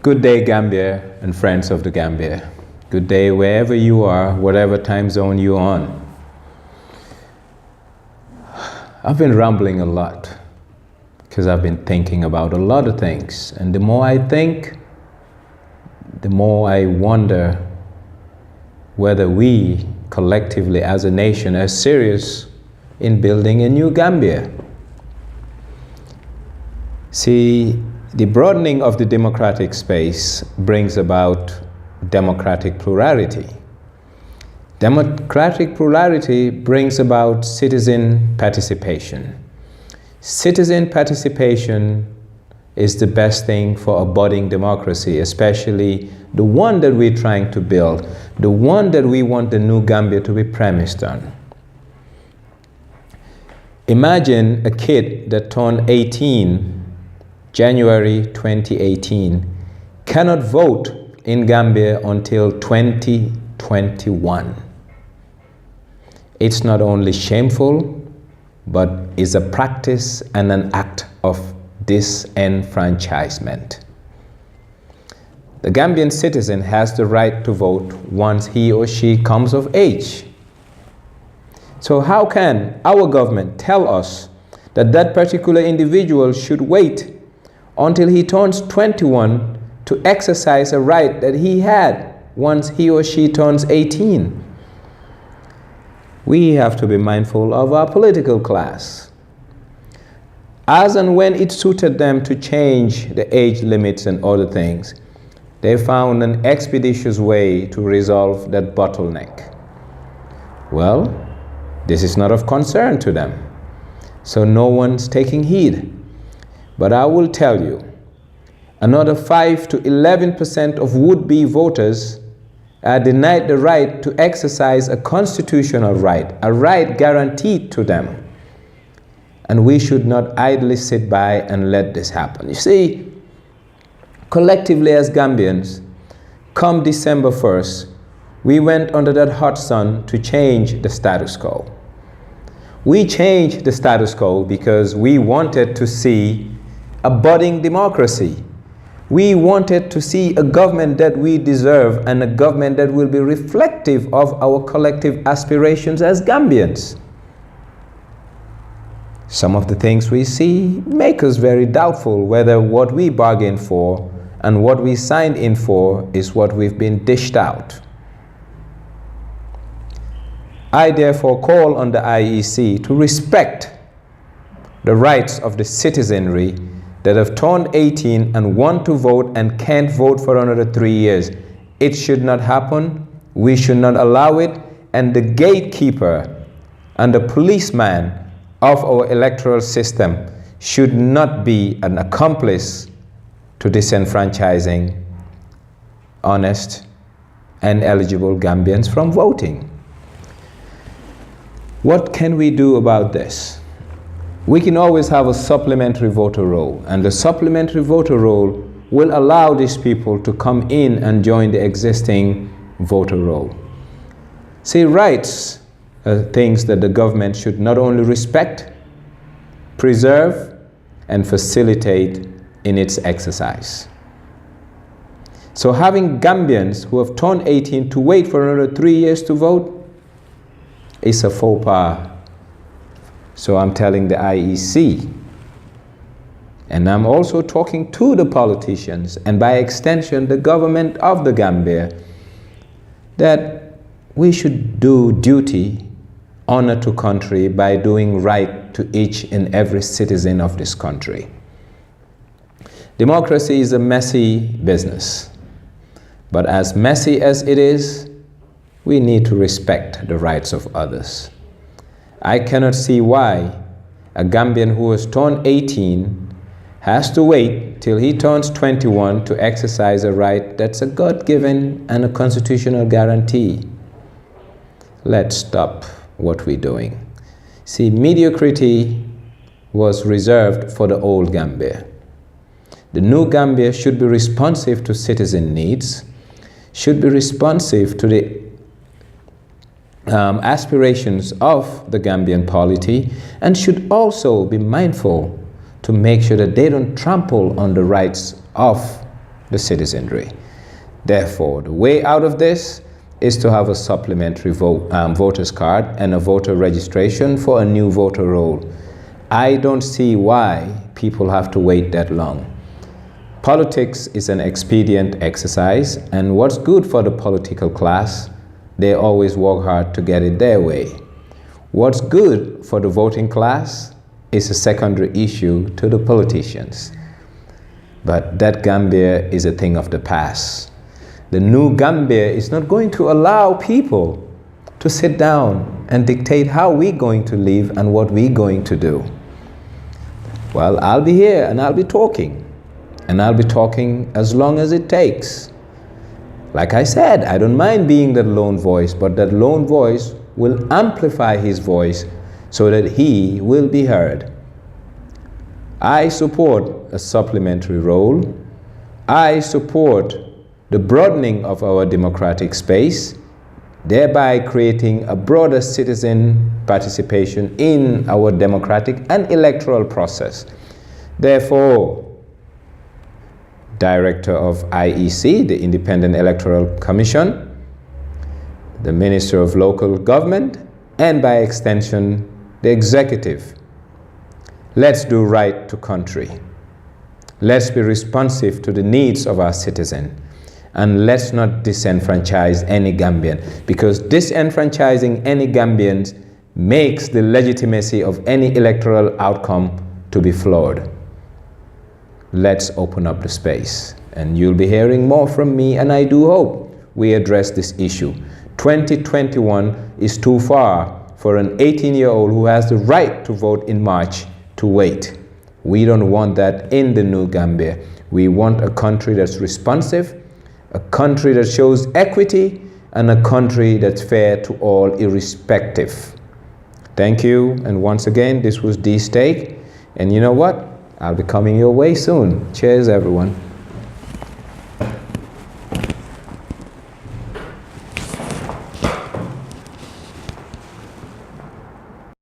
Good day, Gambia and friends of the Gambia. Good day wherever you are, whatever time zone you're on. I've been rambling a lot because I've been thinking about a lot of things. And the more I think, the more I wonder whether we collectively as a nation are serious in building a new Gambia. See, the broadening of the democratic space brings about democratic plurality. Democratic plurality brings about citizen participation. Citizen participation is the best thing for a budding democracy, especially the one that we're trying to build, the one that we want the new Gambia to be premised on. Imagine a kid that turned 18 January 2018 cannot vote in Gambia until 2021. It's not only shameful, but is a practice and an act of disenfranchisement. The Gambian citizen has the right to vote once he or she comes of age. So how can our government tell us that that particular individual should wait until he turns 21 to exercise a right that he had once he or she turns 18? We have to be mindful of our political class. As and when it suited them to change the age limits and other things, they found an expeditious way to resolve that bottleneck. Well, this is not of concern to them, so no one's taking heed. But I will tell you, another 5 to 11% of would-be voters are denied the right to exercise a constitutional right, a right guaranteed to them. And we should not idly sit by and let this happen. You see, collectively as Gambians, come December 1st, we went under that hot sun to change the status quo. We changed the status quo because we wanted to see a budding democracy. We wanted to see a government that we deserve and a government that will be reflective of our collective aspirations as Gambians. Some of the things we see make us very doubtful whether what we bargained for and what we signed in for is what we've been dished out. I therefore call on the IEC to respect the rights of the citizenry that have turned 18 and want to vote and can't vote for another 3 years. It should not happen. We should not allow it. And the gatekeeper and the policeman of our electoral system should not be an accomplice to disenfranchising honest and eligible Gambians from voting. What can we do about this? We can always have a supplementary voter roll, and the supplementary voter roll will allow these people to come in and join the existing voter roll. See, rights are things that the government should not only respect, preserve, and facilitate in its exercise. So having Gambians who have turned 18 to wait for another 3 years to vote is a faux pas. So I'm telling the IEC, and I'm also talking to the politicians, and by extension the government of the Gambia, that we should do duty, honor to country by doing right to each and every citizen of this country. Democracy is a messy business, but as messy as it is, we need to respect the rights of others. I cannot see why a Gambian who has turned 18 has to wait till he turns 21 to exercise a right that's a God-given and a constitutional guarantee. Let's stop what we're doing. See, mediocrity was reserved for the old Gambia. The new Gambia should be responsive to citizen needs, should be responsive to the aspirations of the Gambian polity, and should also be mindful to make sure that they don't trample on the rights of the citizenry. Therefore, the way out of this is to have a supplementary voter's card and a voter registration for a new voter roll. I don't see why people have to wait that long. Politics is an expedient exercise, and what's good for the political class, they always work hard to get it their way. What's good for the voting class is a secondary issue to the politicians. But that Gambia is a thing of the past. The new Gambia is not going to allow people to sit down and dictate how we're going to live and what we're going to do. Well, I'll be here and I'll be talking. And I'll be talking as long as it takes. Like I said, I don't mind being that lone voice, but that lone voice will amplify his voice so that he will be heard. I support a supplementary role. I support the broadening of our democratic space, thereby creating a broader citizen participation in our democratic and electoral process. Therefore, Director of IEC, the Independent Electoral Commission, the Minister of Local Government, and by extension, the Executive. Let's do right to country. Let's be responsive to the needs of our citizens. And let's not disenfranchise any Gambian, because disenfranchising any Gambians makes the legitimacy of any electoral outcome to be flawed. Let's open up the space, and you'll be hearing more from me, and I do hope we address this issue. 2021 is too far for an 18-year-old who has the right to vote in March to wait. We don't want that in the new Gambia. We want a country that's responsive, a country that shows equity, and a country that's fair to all irrespective. Thank you, and once again, this was D-Steak, and you know what? I'll be coming your way soon. Cheers, everyone.